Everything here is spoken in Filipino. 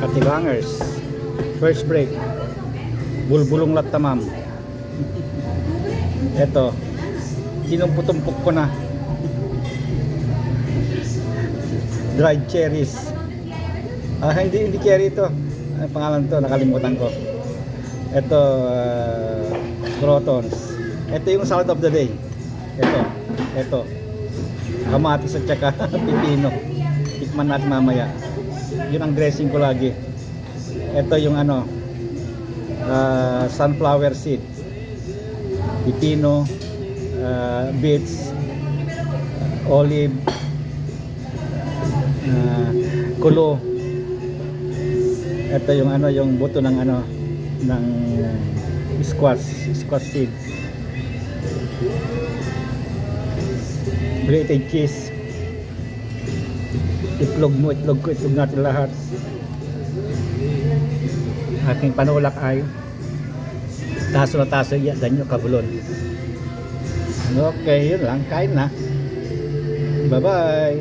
Katilangers. First break. Bulbulong latamam. Eto. Tinumpok ko na. Dried cherries. Hindi cherry ito. Ano pangalan to? Nakalimutan ko. Ito, crotons. Ito yung salad of the day. Ito. Kamatis at saka pipino. Tikman natin mamaya. Yun ang dressing ko lagi. Ito yung sunflower seeds. Pipino, beets, olive, kulo. Ito yung yung buto ng ng squash seeds. Grated cheese. Itlog ko, itlog natin lahat. Aking panulak ay taso na taso danyo kabulon. Okay, yun lang, kain na. Bye bye.